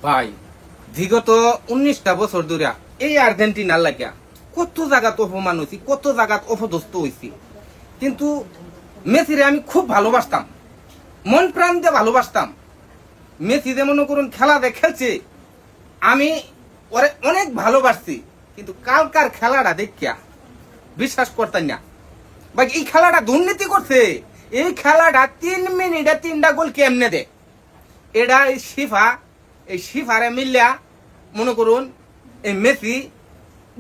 ভাই বিগত 19টা বছর ধরে এই আর্জেন্টিনার লাগিয়া কত জায়গাত অপমান হয়েছি, কত জায়গাত অপদস্থ হয়েছি, কিন্তু মেসিরে আমি খুব ভালোবাসতাম, মন প্রাণ দিয়ে ভালোবাসতাম। মেসি যে মনে করুন খেলা খেলছে, আমি ওরে অনেক ভালোবাসছি, কিন্তু কালকার খেলাটা দেখিয়া বিশ্বাস করতাম না ভাই। এই খেলাটা দুর্নীতি করছে, এই খেলাটা 3 মিনিটে 3টা গোল কেমনে দে। এটা এই শিফারে মিলিয়া মনে করুন এই মেসি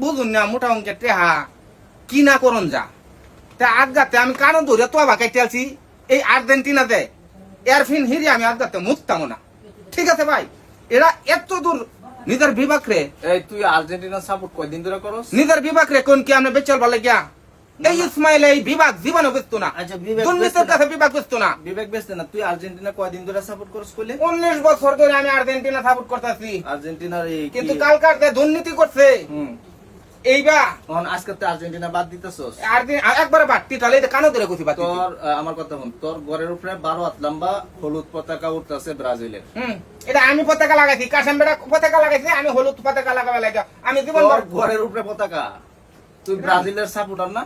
বুঝুন না মোটা অঙ্কের টেহা কি না করুন যা তা আজগাতে আমি কারণ ধরে তো বাকাইতে আছি এই আর্জেন্টিনাতে এয়ারফিন হিরি আমি আজগাতে মুততাম না। ঠিক আছে ভাই, এরা এত দূর নিজের বিভাগ রে। এই তুই আর্জেন্টিনা সাপোর্ট কয়দিন ধরে করস? নিজের বিভাগ রে কোন কি আমরা বেচাল বলে গিয়া এই ইসমাইল এই বিভাগ জীবনে বেচতো না। আচ্ছা, বিবেক দুর্নীতির কাছে বিভাগ বেচতো না। বিবেক বেচতে না। তুই আর্জেন্টিনা কয়দিন ধরে সাপোর্ট করস কইলে? 19 বছর ধরে আমি আর্জেন্টিনা সাপোর্ট করতেছি, আর্জেন্টিনার এই কিন্তু কালকার যে দুর্নীতি করছে এইবা তখন আজকে তো আর্জেন্টিনা বাদ দিতেছস। একবারে বাড়তি তাহলে কানো ধরে কইছি বাদ তোর আমার কথা বল, তোর ঘরের উপরে 12 হাত লম্বা হলুদ পতাকা উঠতেছে ব্রাজিলের। এটা আমি পতাকা লাগাইছি, কাশেম বেটা পতাকা লাগাইছি, আমি হলুদ পতাকা লাগাবে লাগা। আমি জীবন তোর ঘরের উপরে পতাকা, তুই ব্রাজিলের সাপোর্টার না?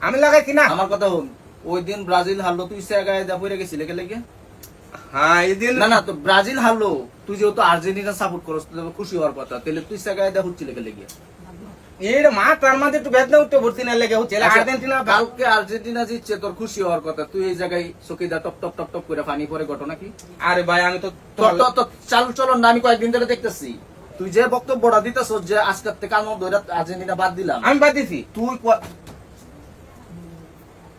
আমি লাগাইছি না। আমার কথা বল, ওই দিন ব্রাজিল হারলো, তুই জায়গায় দা পড়ে গেছিলি কে লাগে? হ্যাঁ এদিন না না, তো ব্রাজিল হারলো, তুই যেহেতু আর্জেন্টিনা সাপোর্ট করস, তুই খুশি হওয়ার কথা, তাহলে তুই জায়গায় দা হচ্ছিল কে লাগে? এর মা তার মাঝে একটু বেদনা উঠতে ভর্তি না লেগে হচ্ছে আর্জেন্টিনা। কালকে আর্জেন্টিনা জিতছে, তোর খুশি হওয়ার কথা, তুই এই জায়গায় চকিদা টপ টপ টপ টপ করে পানি পরে ঘটনা কি? আরে ভাই আমি তো চাল চলন না, আমি কয়েকদিন ধরে দেখতেছি তুই যে বক্তব্যটা দিতেছ যে আজকের থেকে কাল ধরে আর্জেন্টিনা বাদ দিলাম, আমি বাদ দিছি।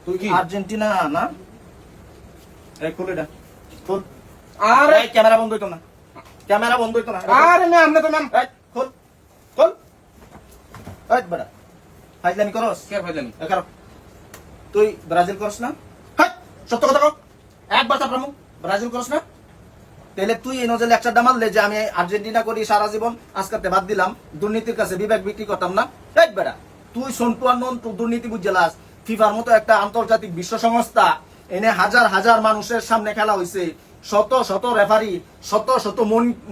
তুই কি আর্জেন্টিনা না? এই খুলে দা খোল। আরে ক্যামেরা বন্ধ হইতো না, ক্যামেরা বন্ধ হইতো না। আরে ম্যাম না তো ম্যাম খোল খোল। এই বড়া ফাইজলামি করস? কে ফাইজলামি? একার তুই ব্রাজিল করস না? হাই সত্য কথা কও, একবার চাপ রামু। ব্রাজিল করস না? তাহলে তুই এই নজরে লেকচারটা মারলে যে আমি আর্জেন্টিনা করি সারা জীবন, আজকে বাদ দিলাম, দুর্নীতির কাছে বিবেক বিক্রি করতাম না। এই বেড়া তুই সন্টু আর নন্টু দুর্নীতি বুঝলাস। ফিফার মতো একটা আন্তর্জাতিক বিশ্ব সংস্থা এনে হাজার হাজার মানুষের সামনে খেলা হয়েছে, শত শত রেফারি, শত শত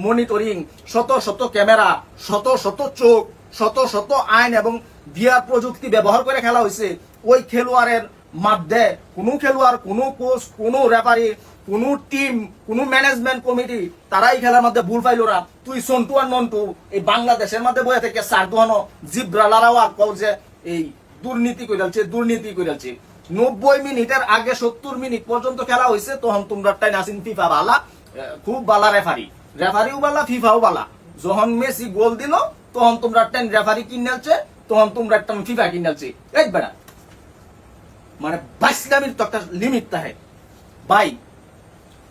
মনিটরিং, শত শত ক্যামেরা, শত শত চোখ, শত শত আইন এবং ভিআর প্রযুক্তি ব্যবহার করে খেলা হয়েছে। ওই খেলোয়াড়ের মধ্যে কোনো খেলোয়াড়, কোনো কোচ, কোনো রেফারি, কোন টিম, কোন ম্যানেজমেন্ট কমিটি তারাই খেলার মধ্যে ভুল পাইল না। তুই সন্টু আর নন্টু এই বাংলাদেশের মধ্যে বয়ে থেকে সারদোহানো জিব্রালারাও আর কল যে এই দুর্নীতি কইরালছে, দুর্নীতি কইরালছে। 90 মিনিটের আগে 70 মিনিট পর্যন্ত খেলা হয়েছে, তখন তোমরা টাই নাসিন ফিফা বালা, খুব বালা রেফারি, রেফারিও বালা, ফিফাও বালা। যখন মেসি গোল দিল তখন তোমরা টেন রেফারি কিনেলছে, তখন তোমরা একটা ফিফা কিনেলছে। এই বেড়া মানে বাইসলামির তো একটা লিমিট থাকে ভাই।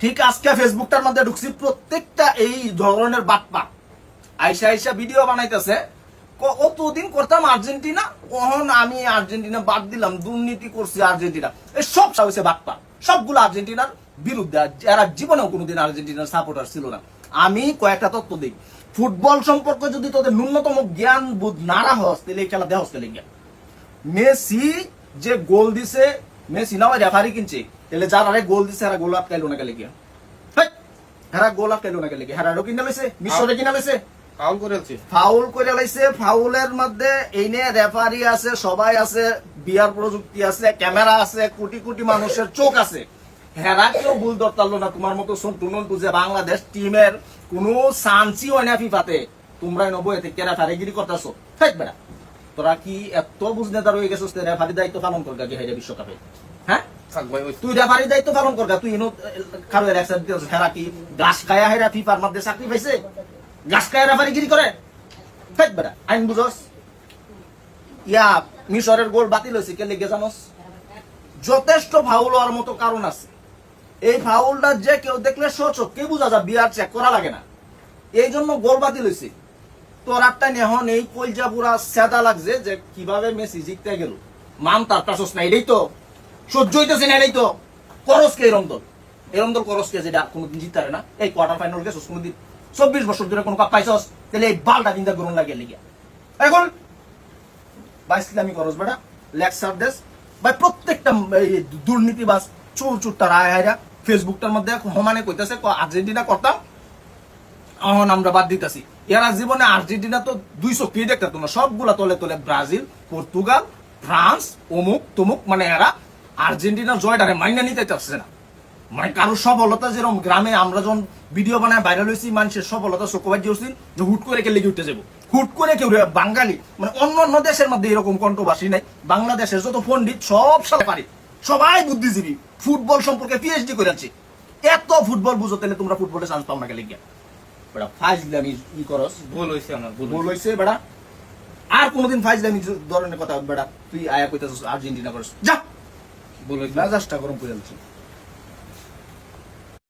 ঠিক আজকে ফেসবুকটার মধ্যে ঢুকছি, প্রত্যেকটা এই ধরনের বাটপা আইসা আইসা ভিডিও বানাইতেছে। কতদিন করতাম আর্জেন্টিনা, ওহন আমি আর্জেন্টিনা বাদ দিলাম, দুর্নীতি করছি আর্জেন্টিনা। এই সব হয়েছে বাটপা, সবগুলো আর্জেন্টিনার বিরুদ্ধে। এরা জীবনেও কোনোদিন আর্জেন্টিনার সাপোর্টার ছিল না। আমি কয়েকটা তথ্য দিই, ফুটবল সম্পর্কে যদি তোদের ন্যূনতম জ্ঞান বুধ না রাখস তাহলে এই খেলা দেহস তাহলে গিয়া। মেসি যে গোল দিছে, মেসি না রেফারি কিনছে, তাহলে যারা গোল দিছে এরা গোল আটকাইলো না গেলে গিয়া, হেরা গোল আটকাইলো না গেলে গিয়া, হেরারও কিনা লইছে, মিশরে কিনা লইছে, ফাউল করেছে, ফাউল করে লাইছে। ফাউলের মধ্যে এইনে রেফারি আছে, সবাই আছে, বিয়ার প্রযুক্তি আছে, ক্যামেরা আছে, কোটি কোটি মানুষের চোখ আছে। হেরা কেউ ভুল ধরতালো না। তোমার মতো টুনন্টু যে বাংলাদেশ টিমের কোন চান্সই হয় না ফিফাতে, তোমরা নব্বই থেকে রেফারিগিরি করতেছো। ঠিক বেড়া তোরা কি এত বুঝনেদার হয়ে গেছিস? রেফারি দায়িত্ব পালন করগা কি হাইরে বিশ্বকাপে? হ্যাঁ তুই রেফারি দায়িত্ব পালন করগা। তুই কারো হেরা কি গাছ খায়া হেরা ফিফার মধ্যে চাকরি পাইছে? গাছ খায়া রেফারিগিরি করে? ঠিক বেড়া আইন বুঝস? ইয়া মিশরের গোল বাতিল হয়েছে কে লেগে জানোস? যথেষ্ট ফাউল হওয়ার মতো কারণ আছে। এই ফাউলটা যে কেউ দেখলে সচক কে বুঝা যায়, বিয়ার চেক করা লাগে না, এই জন্য গোল বাতিল হয়েছে। তোর একটা এখন এই কলজা পুরা সেদা লাগছে যে কিভাবে মেসি জিততে গেল। মান তার কাছে না, এটাই তো সহ্য হইতেছে না। এটাই তো করসকে এরম দল, এরম দল করসকে যেটা কোনোদিন জিততে পারে না। এই কোয়ার্টার ফাইনাল গেছিস কোনোদিন? 24 বছর ধরে কোনো কাপ পাইছস? তাহলে এই বালটা চিন্তা করুন লাগে লিগা এখন বাইসলামি করস বেটা লেকচার দেশ ভাই। প্রত্যেকটা দুর্নীতিবাজ চোর চুরটা রায় হায়রা ফেসবুকটার মধ্যে সমানে কইতেছে আর্জেন্টিনা করতাম, এখন আমরা বাদ দিতেছি। এরা জীবনে আর্জেন্টিনা তো 200 কি দেখতে তোমরা সবগুলা তলে তলে ব্রাজিল, পর্তুগাল, ফ্রান্স, অমুক তমুক, মানে এরা আর্জেন্টিনার জয়টারে মাইনা নিতে চাচ্ছে না। মানে কারোর সফলতা যেরকম গ্রামে আমরা যখন ভিডিও বানায় ভাইরাল হয়েছি, মানুষের সফলতা চোখবাজি হচ্ছি যে হুট করে কে লেগে উঠতে যাবো, হুট করে কেউ বাঙালি, মানে অন্য অন্য দেশের মধ্যে এরকম কন্ট্রোভার্সি নাই। বাংলাদেশের যত পণ্ডিত সব সাথে পারে, সবাই বুদ্ধিজীবী, ফুটবল সম্পর্কে পিএইচডি করে আছে। এত ফুটবল বুঝো তাহলে তোমরা ফুটবলে চান্স পাও না কে লেগে বেটা? ফাইজলামি ই করস, ভুল হয়েছে আমার, ভুল ভুল হয়েছে। হয়েছে বেটা। আর কোনোদিন ফাইজলামি ধরনের কথা বেটা তুই আয়া কইতাছিস আর্জেন্টিনা করস, যা ভুল হয়েছে। মেজাজটা গরম করে যাচ্ছে।